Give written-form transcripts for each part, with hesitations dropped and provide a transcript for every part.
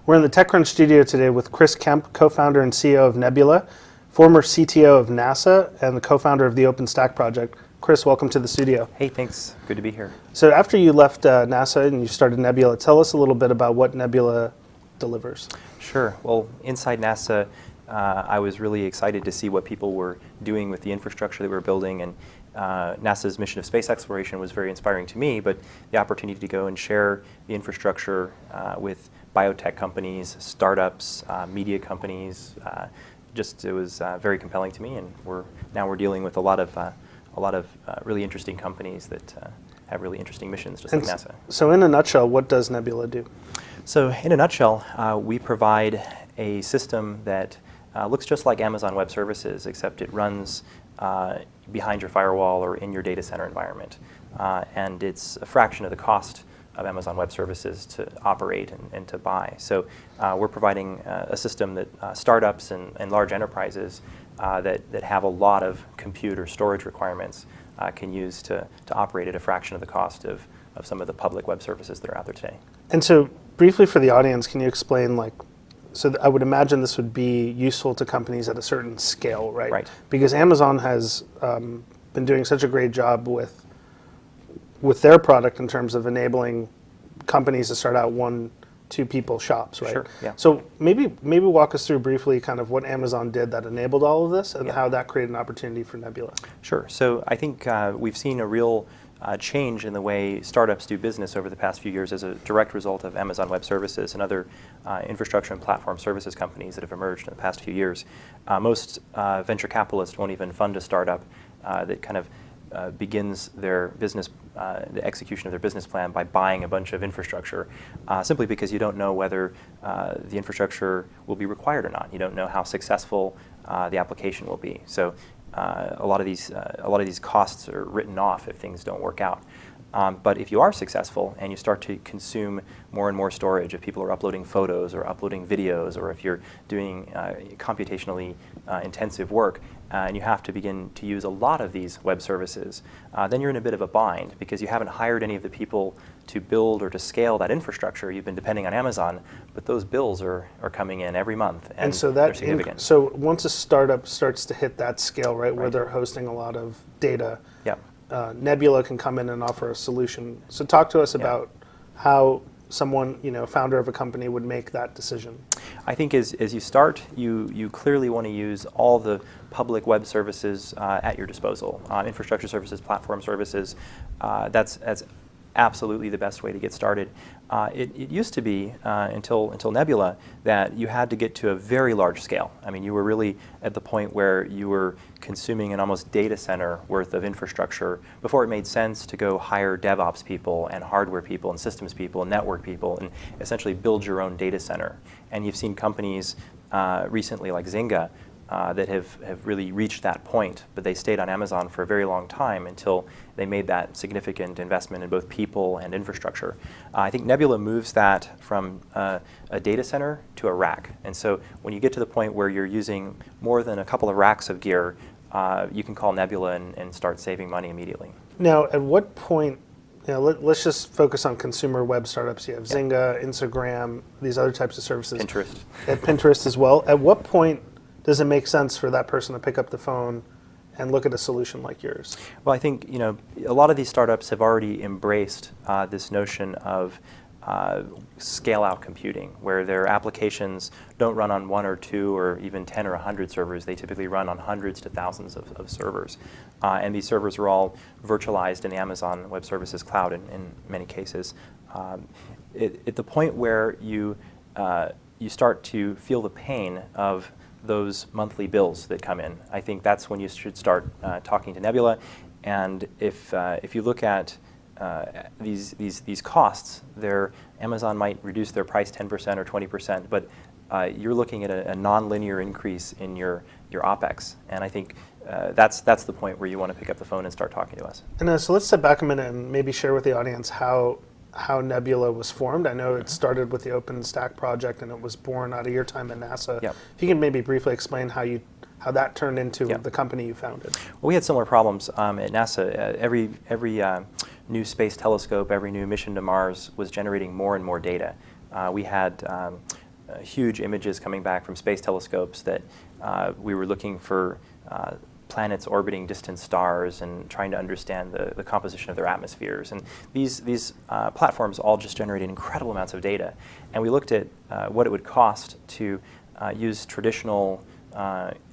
We're in the TechCrunch studio today with Chris Kemp, co-founder and CEO of Nebula, former CTO of NASA, and the co-founder of the OpenStack project. Chris, welcome to the studio. Hey, thanks. Good to be here. So after you left NASA and you started Nebula, tell us a little bit about what Nebula delivers. Sure. Well, inside NASA, I was really excited to see what people were doing with the infrastructure that we were building, and NASA's mission of space exploration was very inspiring to me, but the opportunity to go and share the infrastructure with biotech companies, startups, media companies, it was very compelling to me, and now we're dealing with a lot of really interesting companies that have really interesting missions, just like NASA. So in a nutshell, what does Nebula do? So in a nutshell, we provide a system that looks just like Amazon Web Services, except it runs behind your firewall or in your data center environment. And it's a fraction of the cost of Amazon Web Services to operate and to buy. So we're providing a system that startups and large enterprises that have a lot of compute or storage requirements can use to operate at a fraction of the cost of some of the public web services that are out there today. And so briefly for the audience, can you explain, so I would imagine this would be useful to companies at a certain scale, right? Right. Because Amazon has been doing such a great job with their product in terms of enabling companies to start out 1-2 people shops, right? Sure, yeah. So maybe walk us through briefly kind of what Amazon did that enabled all of this and how that created an opportunity for Nebula. Sure. So I think we've seen a real change in the way startups do business over the past few years as a direct result of Amazon Web Services and other infrastructure and platform services companies that have emerged in the past few years. Most venture capitalists won't even fund a startup that kind of begins their business, the execution of their business plan by buying a bunch of infrastructure, simply because you don't know whether the infrastructure will be required or not. You don't know how successful the application will be. So a lot of these costs are written off if things don't work out. But if you are successful and you start to consume more and more storage, if people are uploading photos or uploading videos, or if you're doing computationally intensive work, and you have to begin to use a lot of these web services, then you're in a bit of a bind because you haven't hired any of the people to build or to scale that infrastructure. You've been depending on Amazon, but those bills are coming in every month, and so they're significant. So once a startup starts to hit that scale, right, where they're hosting a lot of data, Nebula can come in and offer a solution. So talk to us about how someone, founder of a company would make that decision. I think as you start, you clearly want to use all the public web services at your disposal. Infrastructure services, platform services, that's absolutely the best way to get started. It used to be, until Nebula, that you had to get to a very large scale. I mean, you were really at the point where you were consuming an almost data center worth of infrastructure before it made sense to go hire DevOps people and hardware people and systems people and network people and essentially build your own data center. And you've seen companies recently like Zynga that have really reached that point, but they stayed on Amazon for a very long time until they made that significant investment in both people and infrastructure. I think Nebula moves that from a data center to a rack. And so when you get to the point where you're using more than a couple of racks of gear, you can call Nebula and start saving money immediately. Now, at what point, let's just focus on consumer web startups. You have Zynga, Instagram, these other types of services. Pinterest. At Pinterest as well. At what point does it make sense for that person to pick up the phone and look at a solution like yours? Well, I think a lot of these startups have already embraced this notion of scale-out computing, where their applications don't run on 1 or 2 or even 10 or 100 servers. They typically run on hundreds to thousands of servers. And these servers are all virtualized in the Amazon Web Services cloud in many cases. At the point where you start to feel the pain of those monthly bills that come in, I think that's when you should start talking to Nebula. And if you look at these costs, Amazon might reduce their price 10% or 20%, but you're looking at a non-linear increase in your OpEx. And I think that's the point where you want to pick up the phone and start talking to us. And so let's step back a minute and maybe share with the audience how Nebula was formed. I know it started with the OpenStack project and it was born out of your time at NASA. Yep. If you can maybe briefly explain how that turned into the company you founded. Well, we had similar problems at NASA. Every new space telescope, every new mission to Mars was generating more and more data. We had huge images coming back from space telescopes that we were looking for planets orbiting distant stars and trying to understand the composition of their atmospheres. And these platforms all just generated incredible amounts of data. And we looked at what it would cost to use traditional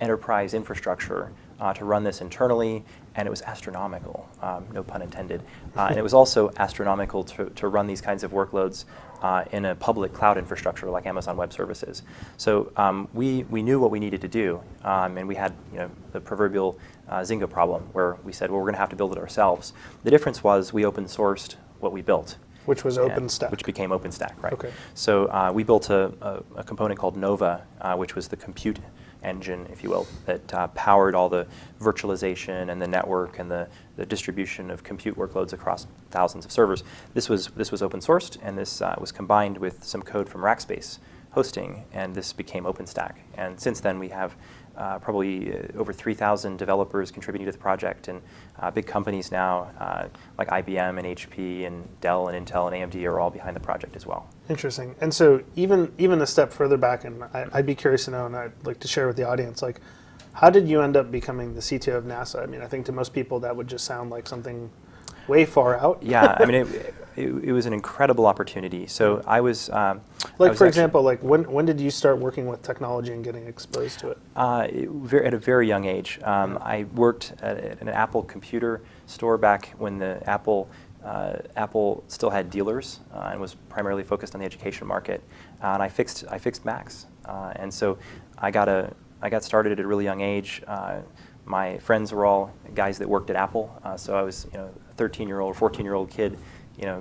enterprise infrastructure to run this internally, and it was astronomical, no pun intended. And it was also astronomical to run these kinds of workloads in a public cloud infrastructure like Amazon Web Services. So we knew what we needed to do, and we had the proverbial Zynga problem where we said, well, we're going to have to build it ourselves. The difference was we open sourced what we built. Which was OpenStack. Which became OpenStack, right? Okay. So we built a component called Nova, which was the compute engine, if you will, that powered all the virtualization and the network and the distribution of compute workloads across thousands of servers. This was open sourced, and this was combined with some code from Rackspace hosting, and this became OpenStack. And since then, we have probably over 3,000 developers contributing to the project, and big companies now like IBM and HP and Dell and Intel and AMD are all behind the project as well. Interesting. And so even a step further back, and I'd be curious to know, and I'd like to share with the audience, like, how did you end up becoming the CTO of NASA? I mean, I think to most people that would just sound like something way far out. Yeah, I mean, it was an incredible opportunity. So I was for example, like when did you start working with technology and getting exposed to it? At a very young age. I worked at an Apple computer store back when the Apple still had dealers and was primarily focused on the education market. And I fixed Macs, and so I got started at a really young age. My friends were all guys that worked at Apple, so I was a 13-year-old or 14-year-old kid,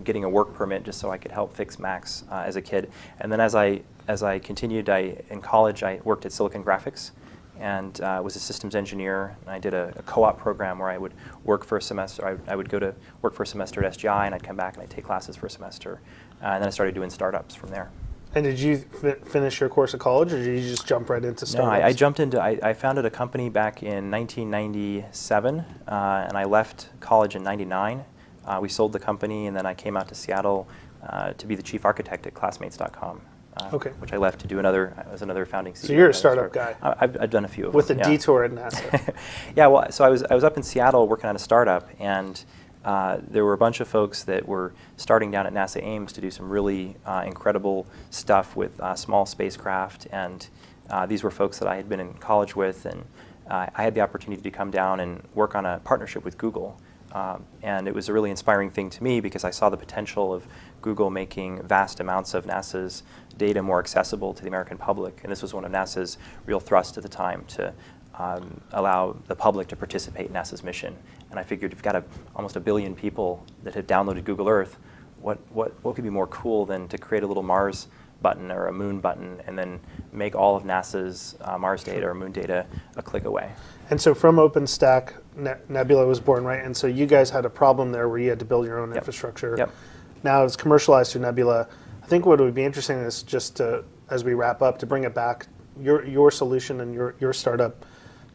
getting a work permit just so I could help fix Macs as a kid. And then as I continued, in college I worked at Silicon Graphics and was a systems engineer. And I did a co-op program where I would work for a semester. I would go to work for a semester at SGI, and I'd come back and I'd take classes for a semester. And then I started doing startups from there. And did you finish your course at college, or did you just jump right into startups? No, I jumped into, I founded a company back in 1997, and I left college in 99. We sold the company, and then I came out to Seattle to be the chief architect at classmates.com, which I left to do another founding CEO. So you're a startup guy. I've done a few of them. With a detour at NASA. Yeah, well, so I was up in Seattle working on a startup, and there were a bunch of folks that were starting down at NASA Ames to do some really incredible stuff with small spacecraft, and these were folks that I had been in college with, and I had the opportunity to come down and work on a partnership with Google. And it was a really inspiring thing to me because I saw the potential of Google making vast amounts of NASA's data more accessible to the American public, and this was one of NASA's real thrusts at the time, to allow the public to participate in NASA's mission. And I figured, you've got almost 1 billion people that have downloaded Google Earth. What could be more cool than to create a little Mars button or a Moon button and then make all of NASA's Mars data or Moon data a click away? And so from OpenStack, Nebula was born, right? And so you guys had a problem there where you had to build your own infrastructure. Yep. Now it's commercialized through Nebula. I think what would be interesting is just to, as we wrap up, to bring it back, your solution and your startup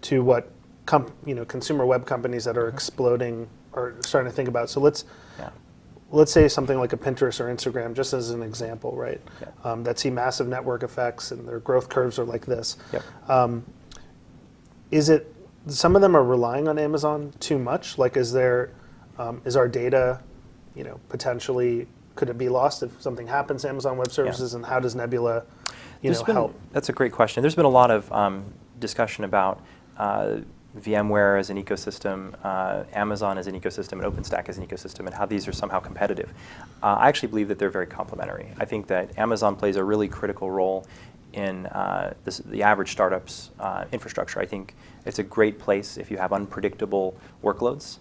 to what consumer web companies that are exploding are starting to think about. So let's say something like a Pinterest or Instagram, just as an example, right? That see massive network effects and their growth curves are like this. Is it, some of them are relying on Amazon too much? Like, is our data, potentially, could it be lost if something happens to Amazon Web Services, and how does Nebula, help? That's a great question. There's been a lot of discussion about VMware as an ecosystem, Amazon as an ecosystem, and OpenStack as an ecosystem, and how these are somehow competitive. I actually believe that they're very complementary. I think that Amazon plays a really critical role in the average startup's infrastructure. I think it's a great place if you have unpredictable workloads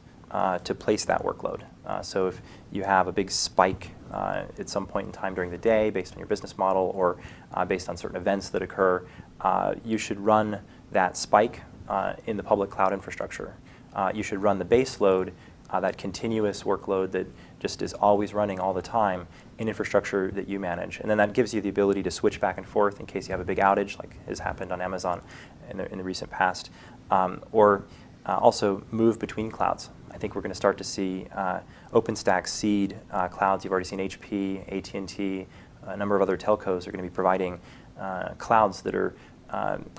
to place that workload. So if you have a big spike at some point in time during the day based on your business model or based on certain events that occur, you should run that spike in the public cloud infrastructure. You should run the base load, that continuous workload that just is always running all the time, in infrastructure that you manage. And then that gives you the ability to switch back and forth in case you have a big outage, like has happened on Amazon in the recent past, or also move between clouds. I think we're going to start to see OpenStack seed clouds. You've already seen HP, AT&T, a number of other telcos are going to be providing clouds that are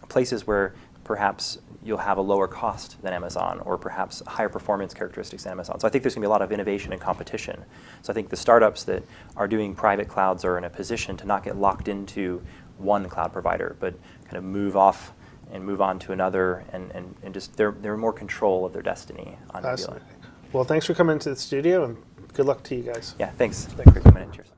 places where perhaps you'll have a lower cost than Amazon, or perhaps higher performance characteristics than Amazon. So I think there's going to be a lot of innovation and competition. So I think the startups that are doing private clouds are in a position to not get locked into one cloud provider, but kind of move off and move on to another, and just they're in more control of their destiny on Nebula. Well, thanks for coming into the studio, and good luck to you guys. Yeah, thanks for coming in. Cheers.